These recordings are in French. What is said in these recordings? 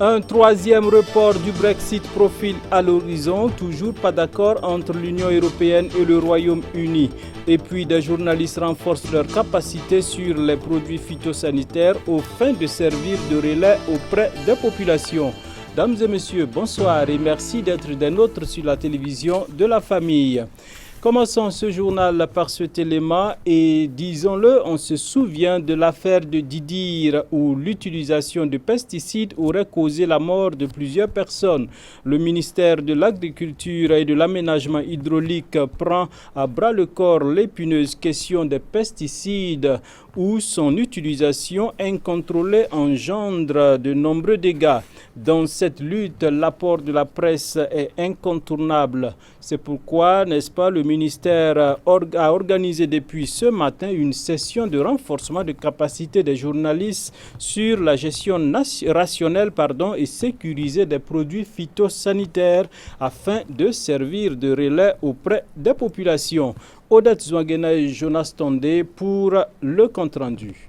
Un troisième report du Brexit profile à l'horizon, toujours pas d'accord entre l'Union européenne et le Royaume-Uni. Et puis des journalistes renforcent leur capacité sur les produits phytosanitaires aux fins de servir de relais auprès des populations. Dames et messieurs, bonsoir et merci d'être des nôtres sur la télévision de la famille. Commençons ce journal par cet élément et disons-le, on se souvient de l'affaire de Didir où l'utilisation de pesticides aurait causé la mort de plusieurs personnes. Le ministère de l'Agriculture et de l'Aménagement hydraulique prend à bras le corps l'épineuse question des pesticides où son utilisation incontrôlée engendre de nombreux dégâts. Dans cette lutte, l'apport de la presse est incontournable. C'est pourquoi, n'est-ce pas, le ministère a organisé depuis ce matin une session de renforcement de capacité des journalistes sur la gestion rationnelle et sécurisée des produits phytosanitaires afin de servir de relais auprès des populations. Odette Zouangena et Jonas Tondé pour le compte-rendu.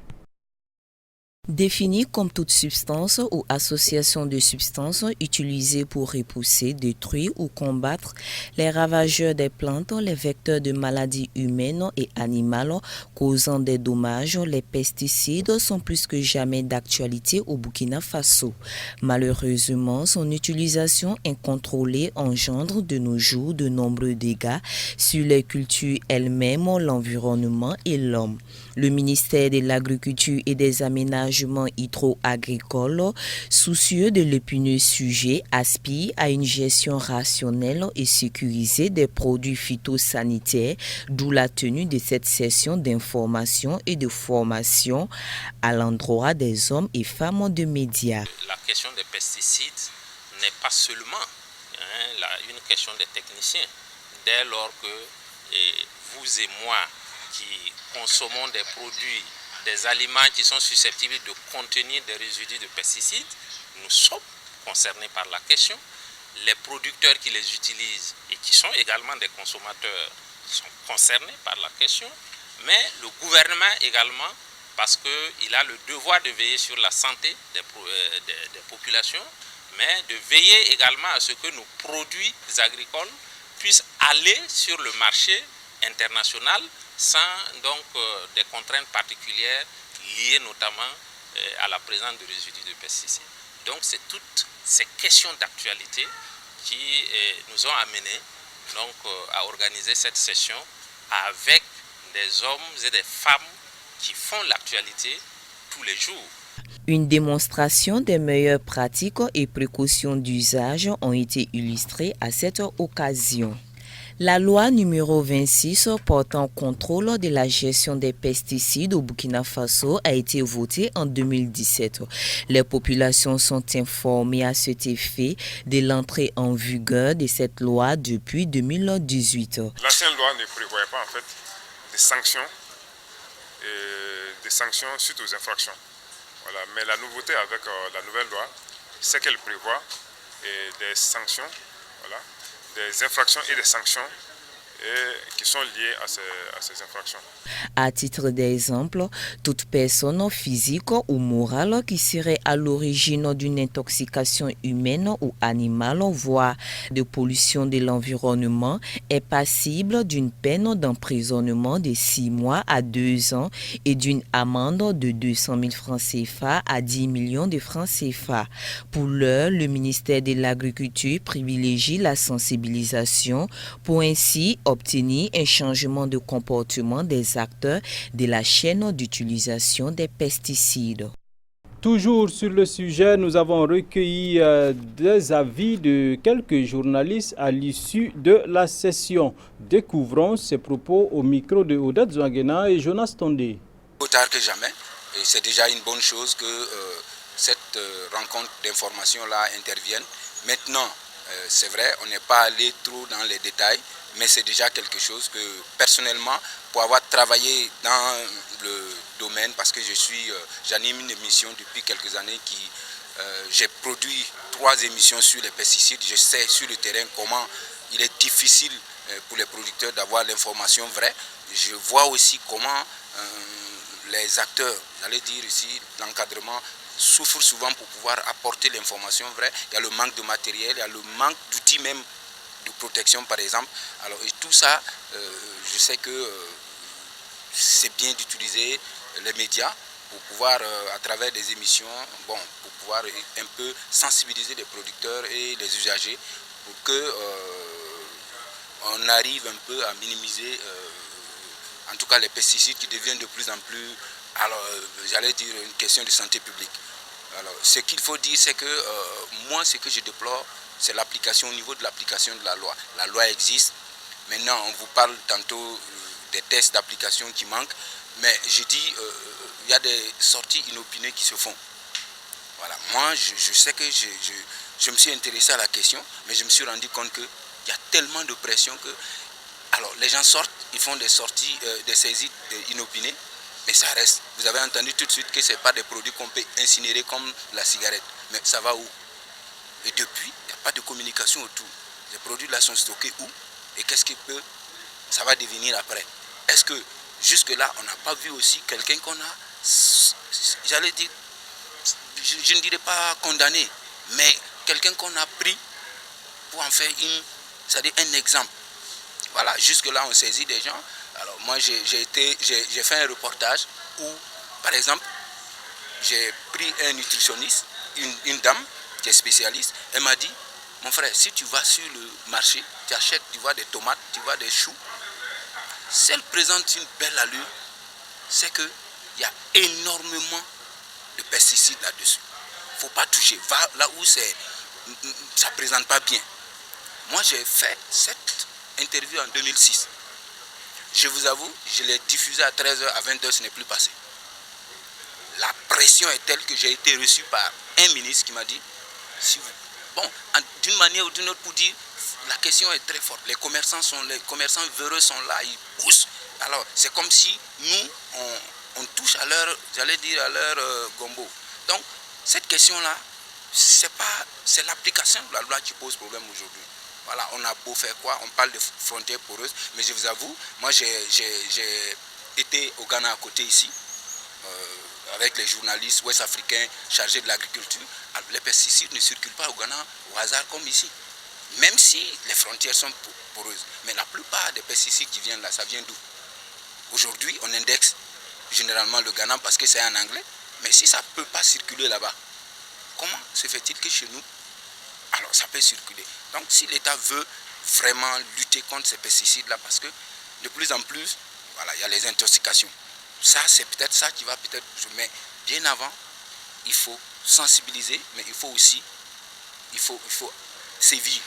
Définie comme toute substance ou association de substances utilisées pour repousser, détruire ou combattre les ravageurs des plantes, les vecteurs de maladies humaines et animales causant des dommages, les pesticides sont plus que jamais d'actualité au Burkina Faso. Malheureusement, son utilisation incontrôlée engendre de nos jours de nombreux dégâts sur les cultures elles-mêmes, l'environnement et l'homme. Le ministère de l'Agriculture et des Aménagements hydro-agricoles, soucieux de l'épineux sujet, aspire à une gestion rationnelle et sécurisée des produits phytosanitaires, d'où la tenue de cette session d'information et de formation à l'endroit des hommes et femmes de médias. La question des pesticides n'est pas seulement une question des techniciens. Dès lors que vous et moi qui consommons des produits, des aliments qui sont susceptibles de contenir des résidus de pesticides, nous sommes concernés par la question. Les producteurs qui les utilisent et qui sont également des consommateurs sont concernés par la question, mais le gouvernement également, parce qu'il a le devoir de veiller sur la santé des populations, mais de veiller également à ce que nos produits agricoles puissent aller sur le marché international sans donc des contraintes particulières liées notamment à la présence de résidus de pesticides. Donc c'est toutes ces questions d'actualité qui nous ont amenés donc à organiser cette session avec des hommes et des femmes qui font l'actualité tous les jours. Une démonstration des meilleures pratiques et précautions d'usage ont été illustrées à cette occasion. La loi numéro 26 portant contrôle de la gestion des pesticides au Burkina Faso a été votée en 2017. Les populations sont informées à cet effet de l'entrée en vigueur de cette loi depuis 2018. L'ancienne loi ne prévoyait pas en fait des sanctions suite aux infractions. Voilà. Mais la nouveauté avec la nouvelle loi, c'est qu'elle prévoit des sanctions, voilà, des infractions et des sanctions qui sont liées à ces infractions. À titre d'exemple, toute personne physique ou morale qui serait à l'origine d'une intoxication humaine ou animale, voire de pollution de l'environnement, est passible d'une peine d'emprisonnement de 6 mois à 2 ans et d'une amende de 200 000 francs CFA à 10 millions de francs CFA. Pour l'heure, le ministère de l'Agriculture privilégie la sensibilisation pour ainsi obtenir un changement de comportement des acteurs de la chaîne d'utilisation des pesticides. Toujours sur le sujet, nous avons recueilli des avis de quelques journalistes à l'issue de la session. Découvrons ces propos au micro de Odette Zouangena et Jonas Tondé. Au tard que jamais, et c'est déjà une bonne chose que cette rencontre d'information-là intervienne. Maintenant, c'est vrai, on n'est pas allé trop dans les détails, mais c'est déjà quelque chose que personnellement, pour avoir travaillé dans le domaine, parce que j'anime une émission depuis quelques années j'ai produit 3 émissions sur les pesticides. Je sais sur le terrain comment il est difficile pour les producteurs d'avoir l'information vraie. Je vois aussi comment les acteurs, j'allais dire ici, l'encadrement, souffrent souvent pour pouvoir apporter l'information vraie. Il y a le manque de matériel, il y a le manque d'outils même de protection par exemple. Alors, et tout ça, je sais que c'est bien d'utiliser les médias pour pouvoir, à travers des émissions, pour pouvoir un peu sensibiliser les producteurs et les usagers pour que on arrive un peu à minimiser en tout cas les pesticides qui deviennent de plus en plus, alors j'allais dire une question de santé publique. Alors ce qu'il faut dire, c'est que moi ce que je déplore, c'est l'application, au niveau de l'application de la loi. La loi existe, maintenant on vous parle tantôt des tests d'application qui manquent, mais je dis, il y a des sorties inopinées qui se font. Voilà. Moi, je sais que je me suis intéressé à la question, mais je me suis rendu compte qu'il y a tellement de pression que... Alors, les gens sortent, ils font des sorties, des saisies inopinées, mais ça reste. Vous avez entendu tout de suite que ce n'est pas des produits qu'on peut incinérer comme la cigarette. Mais ça va où? Et depuis, il n'y a pas de communication autour. Les produits là sont stockés où? Et qu'est-ce qui peut... Ça va devenir après. Est-ce que jusque-là, on n'a pas vu aussi quelqu'un qu'on a, j'allais dire, je ne dirais pas condamné, mais quelqu'un qu'on a pris pour en faire c'est-à-dire un exemple. Voilà, jusque-là, on saisit des gens. Alors moi, j'ai fait un reportage où, par exemple, j'ai pris un nutritionniste, une dame qui est spécialiste, elle m'a dit, mon frère, si tu vas sur le marché, tu achètes, tu vois des tomates, tu vois des choux, si elle présente une belle allure, c'est qu'il y a énormément de pesticides là-dessus. Il ne faut pas toucher. Va là où ça ne présente pas bien. Moi, j'ai fait cette interview en 2006. Je vous avoue, je l'ai diffusée à 13h, à 20h, ce n'est plus passé. La pression est telle que j'ai été reçu par un ministre qui m'a dit, d'une manière ou d'une autre, pour dire, la question est très forte. Les commerçants véreux sont là, ils poussent. Alors, c'est comme si nous, on touche à leur, j'allais dire, à leur gombo. Donc, cette question-là, c'est l'application de la loi qui pose problème aujourd'hui. Voilà, on a beau faire quoi, on parle de frontières poreuses, mais je vous avoue, moi j'ai été au Ghana à côté ici, avec les journalistes ouest-africains chargés de l'agriculture. Les pesticides ne circulent pas au Ghana au hasard comme ici, même si les frontières sont poreuses. Mais la plupart des pesticides qui viennent là, ça vient d'où? Aujourd'hui, on indexe généralement le Ghana parce que c'est en anglais, mais si ça ne peut pas circuler là-bas, comment se fait-il que chez nous, alors ça peut circuler? Donc si l'État veut vraiment lutter contre ces pesticides-là, parce que de plus en plus, voilà, il y a les intoxications. Ça, c'est peut-être ça qui va peut-être... Mais bien avant, il faut sensibiliser, mais il faut aussi, il faut sévir.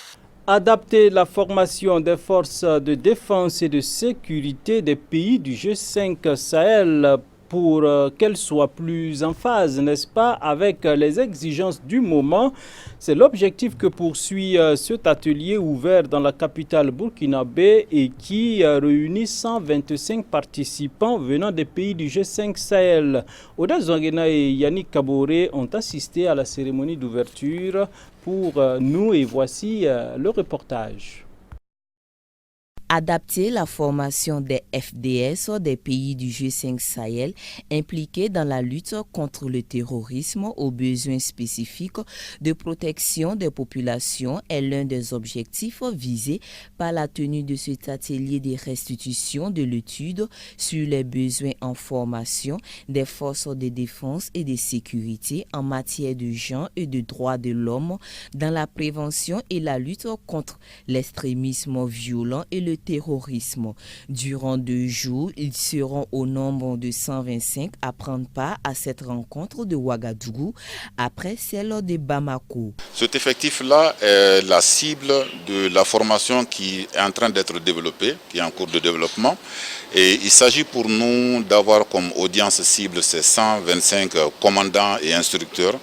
Adapter la formation des forces de défense et de sécurité des pays du G5 Sahel pour qu'elle soit plus en phase, n'est-ce pas, avec les exigences du moment. C'est l'objectif que poursuit cet atelier ouvert dans la capitale burkinabé et qui réunit 125 participants venant des pays du G5 Sahel. Oda Zangena et Yannick Kaboré ont assisté à la cérémonie d'ouverture pour nous et voici le reportage. Adapter la formation des FDS des pays du G5 Sahel impliqués dans la lutte contre le terrorisme aux besoins spécifiques de protection des populations est l'un des objectifs visés par la tenue de cet atelier de restitution de l'étude sur les besoins en formation des forces de défense et de sécurité en matière de genre et de droits de l'homme dans la prévention et la lutte contre l'extrémisme violent et le terrorisme. Durant 2 jours, ils seront au nombre de 125 à prendre part à cette rencontre de Ouagadougou après celle de Bamako. Cet effectif-là est la cible de la formation qui est en train d'être développée, qui est en cours de développement. Et il s'agit pour nous d'avoir comme audience cible ces 125 commandants et instructeurs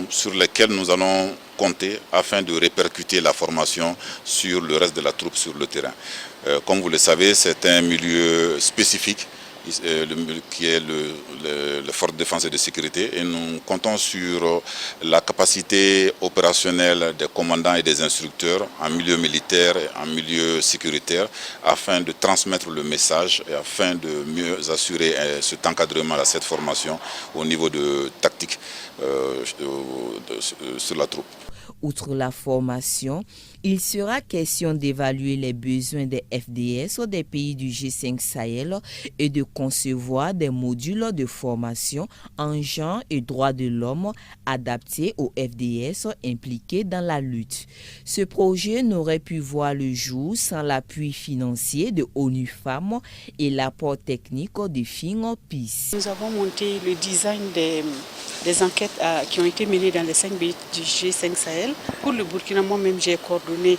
sur lesquels nous allons compter afin de répercuter la formation sur le reste de la troupe sur le terrain. Comme vous le savez, c'est un milieu spécifique qui est le force de défense et de sécurité, et nous comptons sur la capacité opérationnelle des commandants et des instructeurs en milieu militaire et en milieu sécuritaire afin de transmettre le message et afin de mieux assurer cet encadrement, cette formation au niveau de tactique sur la troupe. Outre la formation, il sera question d'évaluer les besoins des FDS des pays du G5 Sahel et de concevoir des modules de formation en genre et droits de l'homme adaptés aux FDS impliqués dans la lutte. Ce projet n'aurait pu voir le jour sans l'appui financier de ONU Femmes et l'apport technique de Fin Peace. Nous avons monté le design des enquêtes qui ont été menées dans les 5 pays du G5 Sahel. Pour le Burkina, moi-même, j'ai coordonné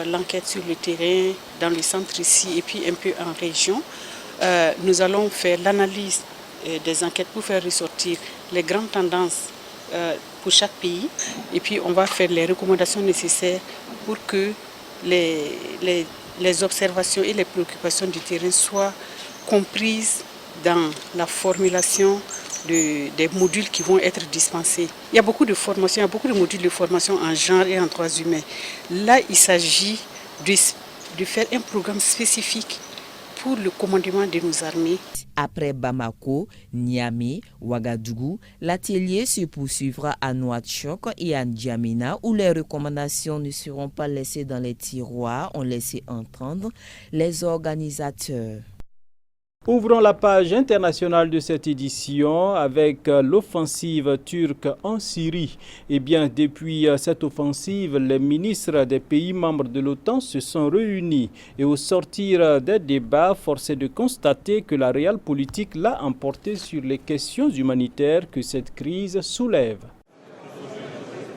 l'enquête sur le terrain, dans le centre ici et puis un peu en région. Nous allons faire l'analyse des enquêtes pour faire ressortir les grandes tendances pour chaque pays. Et puis on va faire les recommandations nécessaires pour que les observations et les préoccupations du terrain soient comprises dans la formulation des modules qui vont être dispensés. Il y a beaucoup de formations, il y a beaucoup de modules de formation en genre et en droits humains. Là, il s'agit de faire un programme spécifique pour le commandement de nos armées. Après Bamako, Niamey, Ouagadougou, l'atelier se poursuivra à Nouakchott et à N'Djamena où les recommandations ne seront pas laissées dans les tiroirs, ont laissé entendre les organisateurs. Ouvrons la page internationale de cette édition avec l'offensive turque en Syrie. Eh bien, depuis cette offensive, les ministres des pays membres de l'OTAN se sont réunis. Et au sortir des débats, force est de constater que la réelle politique l'a emporté sur les questions humanitaires que cette crise soulève.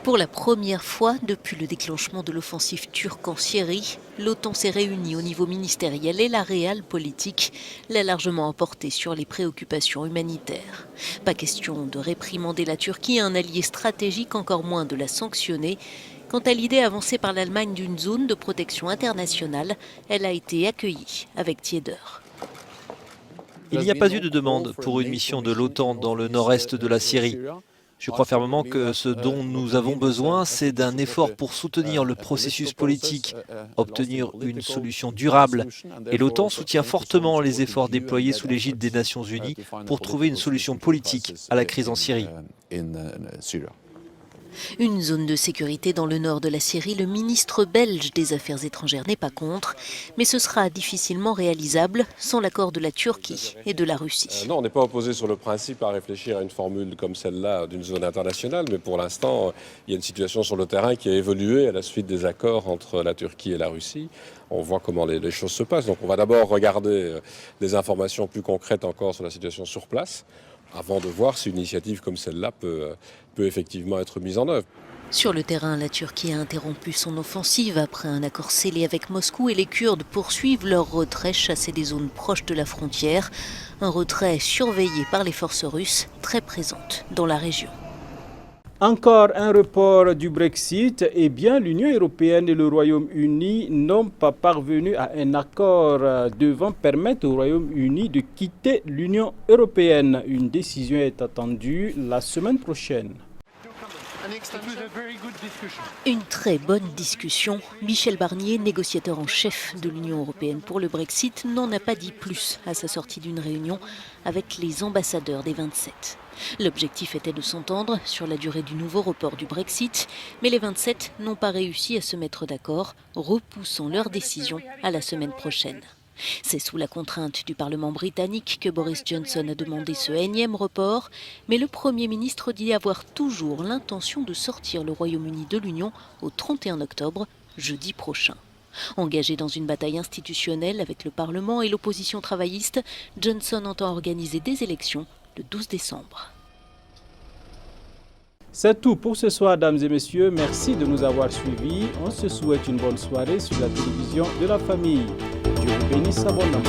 Pour la première fois depuis le déclenchement de l'offensive turque en Syrie, l'OTAN s'est réunie au niveau ministériel et la réelle politique l'a largement emporté sur les préoccupations humanitaires. Pas question de réprimander la Turquie, un allié stratégique, encore moins de la sanctionner. Quant à l'idée avancée par l'Allemagne d'une zone de protection internationale, elle a été accueillie avec tiédeur. Il n'y a pas eu de demande pour une mission de l'OTAN dans le nord-est de la Syrie. Je crois fermement que ce dont nous avons besoin, c'est d'un effort pour soutenir le processus politique, obtenir une solution durable. Et l'OTAN soutient fortement les efforts déployés sous l'égide des Nations Unies pour trouver une solution politique à la crise en Syrie. Une zone de sécurité dans le nord de la Syrie, le ministre belge des Affaires étrangères n'est pas contre, mais ce sera difficilement réalisable sans l'accord de la Turquie et de la Russie. Non, on n'est pas opposé sur le principe à réfléchir à une formule comme celle-là d'une zone internationale, mais pour l'instant, il y a une situation sur le terrain qui a évolué à la suite des accords entre la Turquie et la Russie. On voit comment les choses se passent. Donc on va d'abord regarder des informations plus concrètes encore sur la situation sur place, avant de voir si une initiative comme celle-là peut effectivement être mise en œuvre. Sur le terrain, la Turquie a interrompu son offensive après un accord scellé avec Moscou et les Kurdes poursuivent leur retrait chassé des zones proches de la frontière. Un retrait surveillé par les forces russes très présentes dans la région. Encore un report du Brexit. Eh bien, l'Union européenne et le Royaume-Uni n'ont pas parvenu à un accord devant permettre au Royaume-Uni de quitter l'Union européenne. Une décision est attendue la semaine prochaine. Une très bonne discussion. Michel Barnier, négociateur en chef de l'Union européenne pour le Brexit, n'en a pas dit plus à sa sortie d'une réunion avec les ambassadeurs des 27. L'objectif était de s'entendre sur la durée du nouveau report du Brexit, mais les 27 n'ont pas réussi à se mettre d'accord, repoussant leur décision à la semaine prochaine. C'est sous la contrainte du Parlement britannique que Boris Johnson a demandé ce énième report, mais le Premier ministre dit avoir toujours l'intention de sortir le Royaume-Uni de l'Union au 31 octobre, jeudi prochain. Engagé dans une bataille institutionnelle avec le Parlement et l'opposition travailliste, Johnson entend organiser des élections le 12 décembre. C'est tout pour ce soir, dames et messieurs. Merci de nous avoir suivis. On se souhaite une bonne soirée sur la télévision de la famille. Dieu vous bénisse abondamment.